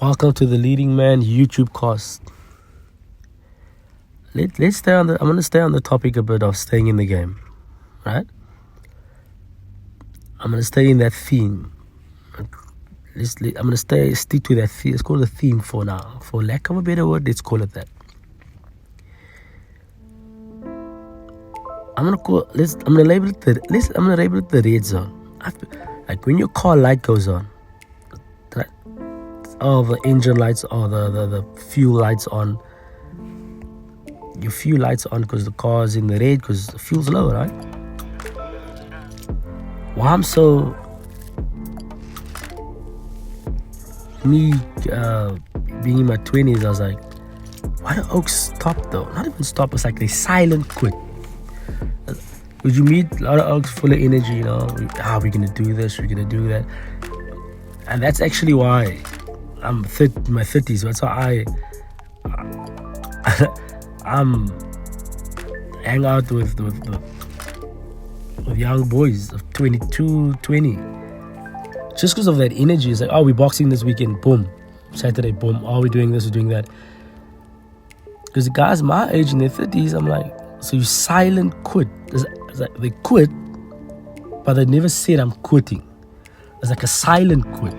Welcome to the Leading Man YouTube cast. Let's stay on I'm gonna stay on the topic a bit of staying in the game, right? I'm gonna stay in that theme. I'm gonna stick to that theme. Let's call it a theme for now. For lack of a better word, let's call it that. I'm gonna label it the red zone. Like when your car light goes on, right? All the engine lights or the fuel lights on. Your fuel lights on because the car is in the red because the fuel's low, right? Why I'm so being in my 20s, I was like, why do Oaks stop though? Not even stop, it's like they silent quit. Would you meet a lot of Oaks full of energy, you know? We're gonna do this, we're gonna do that. And that's actually why I'm in my 30s. That's why I'm hang out with young boys of 22, 20. Just because of that energy. It's like, we're boxing this weekend, boom. Saturday, boom. We're doing this, we're doing that. Because the guys my age in their 30s, I'm like, so you silent quit. It's like they quit, but they never said I'm quitting. It's like a silent quit.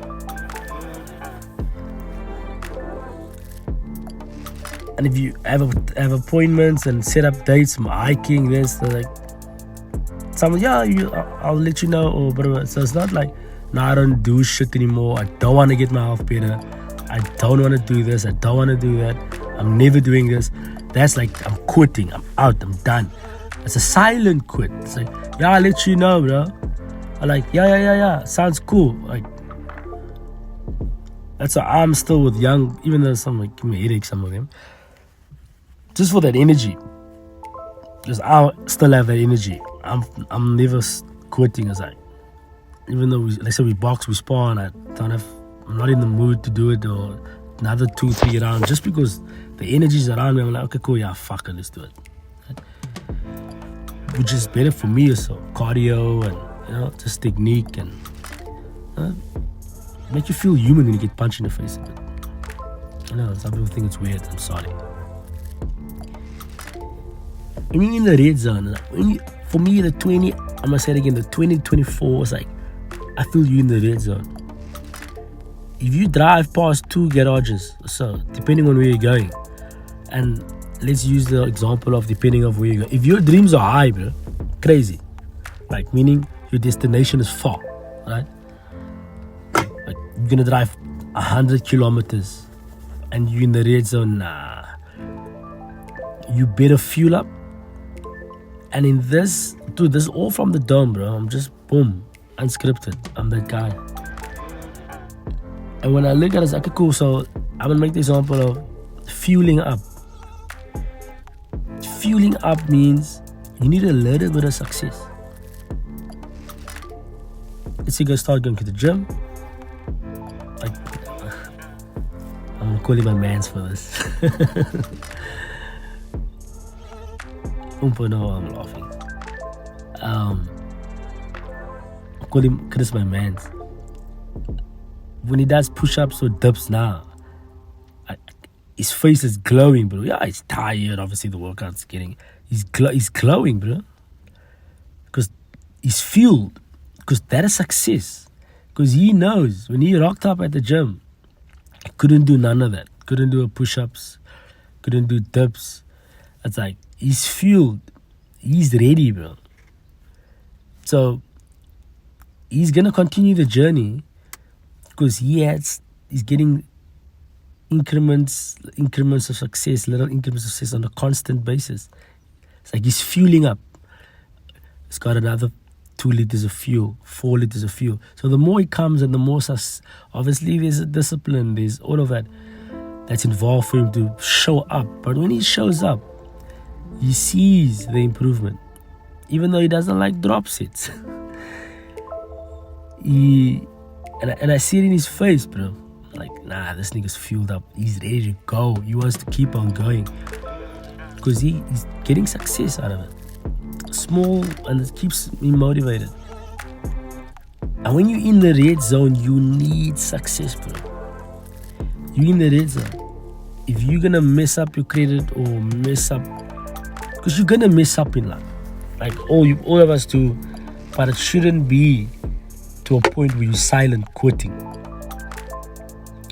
And if you have appointments and set up dates, hiking, this, like, someone, I'll let you know, or whatever. So it's not like, I don't do shit anymore. I don't want to get my health better. I don't want to do this. I don't want to do that. I'm never doing this. That's like, I'm quitting. I'm out. I'm done. It's a silent quit. It's like, I'll let you know, bro. I'm like, yeah. Sounds cool. Like, that's why I'm still with young, even though some like give me a headache, some of them. Just for that energy. Because I still have that energy. I'm never quitting. It's like, even though let's say we box, we spar, and I'm not in the mood to do it, or another 2-3 rounds, just because the energy's around me, I'm like, okay, cool, fuck it, let's do it. Which is better for me also. Cardio and, just technique and make you feel human when you get punched in the face. But, some people think it's weird. I'm sorry. I mean, in the red zone, for me, the 20, I'm gonna say it again, the 20-24 was like, I feel you in the red zone. If you drive past 2 garages, so depending on where you're going, and let's use the example of depending on where you go. If your dreams are high, bro, crazy, like meaning your destination is far, right? Like you're gonna drive 100 kilometers, and you're in the red zone. Nah, you better fuel up. And in this, dude, this is all from the dome, bro. I'm just boom, unscripted. I'm that guy. And when I look at it, it's like, okay, cool. So I'm gonna make the example of fueling up. Fueling up means you need a little bit of success. Let's say you guys start going to the gym. Like, I'm gonna call you my mans for this. No, I'm laughing. I'll call him Chris my mans. When he does push-ups or dips now, his face is glowing, bro. Yeah, he's tired. Obviously, the workout's getting... He's glowing, bro. Because he's fueled. Because that is success. Because he knows when he rocked up at the gym, he couldn't do none of that. Couldn't do push-ups. Couldn't do dips. It's like, he's fueled. He's ready, bro. So, he's going to continue the journey because he's getting increments of success, little increments of success on a constant basis. It's like he's fueling up. He's got another 2 liters of fuel, 4 liters of fuel. So the more he comes and the more, obviously there's a discipline, there's all of that that's involved for him to show up. But when he shows up, he sees the improvement. Even though he doesn't like drop sets. And I see it in his face, bro. Like, nah, this nigga's fueled up. He's ready to go. He wants to keep on going. Because he's getting success out of it. Small, and it keeps me motivated. And when you're in the red zone, you need success, bro. You in the red zone. If you're gonna mess up your credit or mess up, because you're gonna mess up in life, like all of us do, but it shouldn't be to a point where you're silent quitting.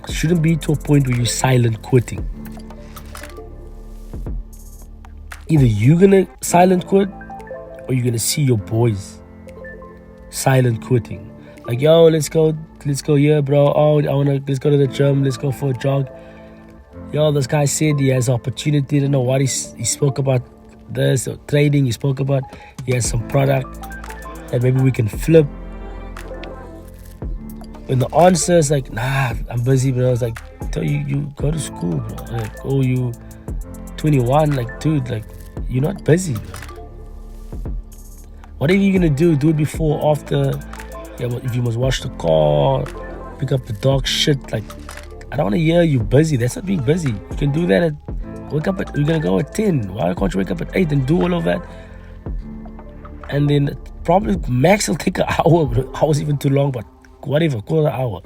It shouldn't be to a point where you're silent quitting. Either you're gonna silent quit or you're gonna see your boys silent quitting. Like, yo, let's go here, bro. Oh, let's go to the gym, let's go for a jog. Yo, this guy said he has opportunity. I don't know what he spoke about this or trading. He spoke about he has some product that maybe we can flip. When the answer is like, nah, I'm busy, bro. I was like, tell you go to school, bro. Like, oh, you 21, like, dude, like, you're not busy, bro. Whatever you're gonna do it before, after. Yeah, but if you must wash the car, pick up the dog shit, like, I don't want to hear you busy. That's not being busy. You can do that we're gonna go at 10. Why can't you wake up at 8 and do all of that? And then probably max will take an hour, but hour's even too long, but whatever, call it an hour.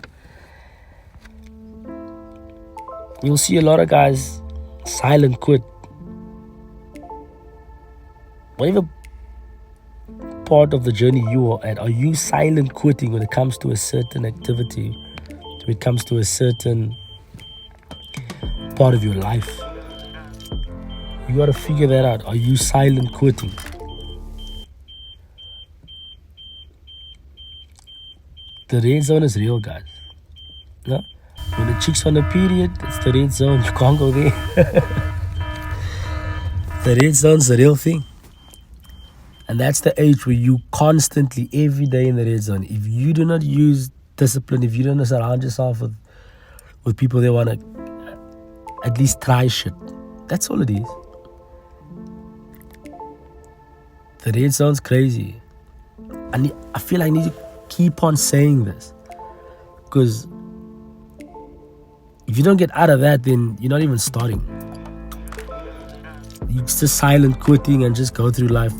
You'll see a lot of guys silent quit. Whatever part of the journey you are at, are you silent quitting when it comes to a certain activity, when it comes to a certain part of your life? You got to figure that out. Are you silent quitting? The red zone is real, guys. Yeah? When the chick's on a period, it's the red zone. You can't go there. The red zone's the real thing. And that's the age where you constantly, every day in the red zone. If you do not use discipline, if you don't surround yourself with people that want to at least try shit, that's all it is. The red zone's crazy. I feel I need to keep on saying this, because if you don't get out of that, then you're not even starting. You're just silent quitting and just go through life.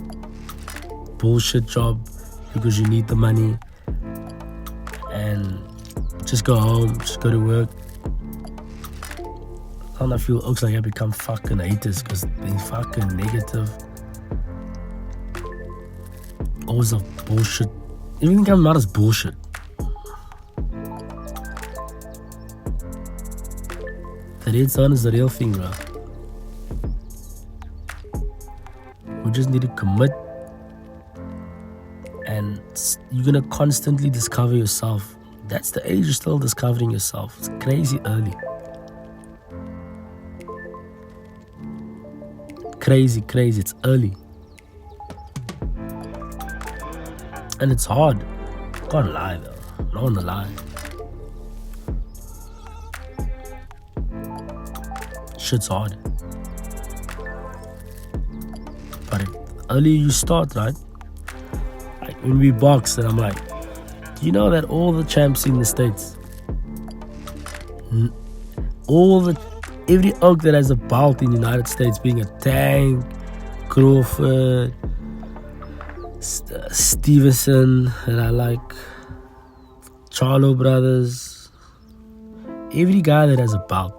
Bullshit job because you need the money, and just go home, just go to work. I feel looks like I become fucking haters because they fucking negative. Always a bullshit. Everything comes out as bullshit. The red zone is the real thing, bro. We just need to commit. And you're going to constantly discover yourself. That's the age you're still discovering yourself. It's crazy early. Crazy. It's early. And it's hard. Can't lie, though. Not on the lie. Shit's hard. But the earlier you start, right? Like when we box, and I'm like, do you know that all the champs in the States, every oak that has a belt in the United States, being a Tank, Crawford, Stevenson, and I like Charlo brothers, every guy that has a belt,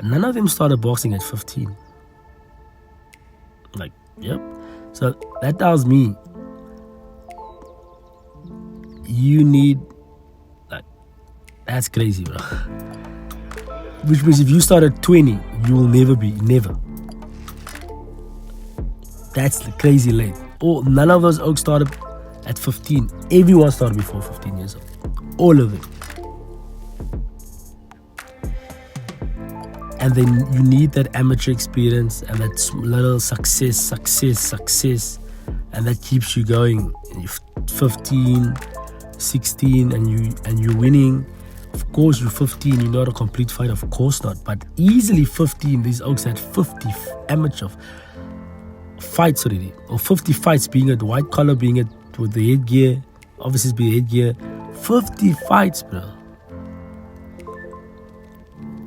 none of them started boxing at 15. Like, yep. So that tells me you need, like, that's crazy, bro. Which means if you start at 20, you will never. That's crazy late. Oh, none of those oaks started at 15. Everyone started before 15 years old. All of them. And then you need that amateur experience and that little success. And that keeps you going. And you're 15, 16, and you're winning. Of course, you're 15, you're not a complete fighter. Of course not. But easily 15, these oaks had 50 amateur fights already. Or 50 fights, being at white collar, being at with the headgear. Obviously, be headgear. 50 fights, bro.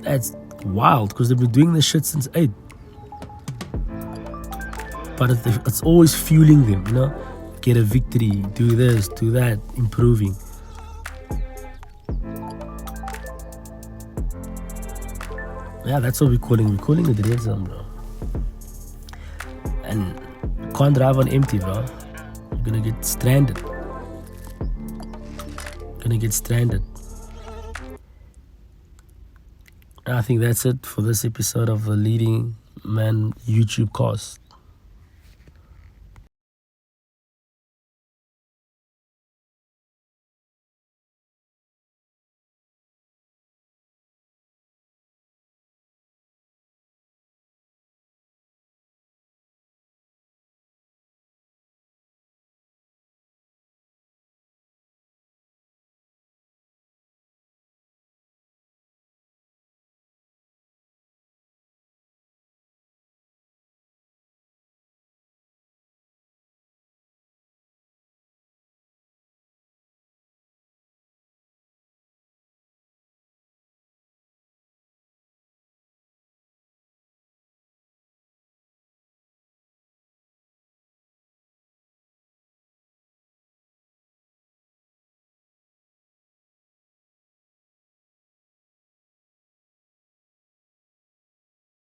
That's wild, because they've been doing this shit since 8. But it's always fueling them, you know. Get a victory, do this, do that, improving. Yeah, that's what we're calling. We're calling it Redzone, bro. And you can't drive on empty, bro. You're gonna get stranded. I think that's it for this episode of the Leading Man YouTube cast.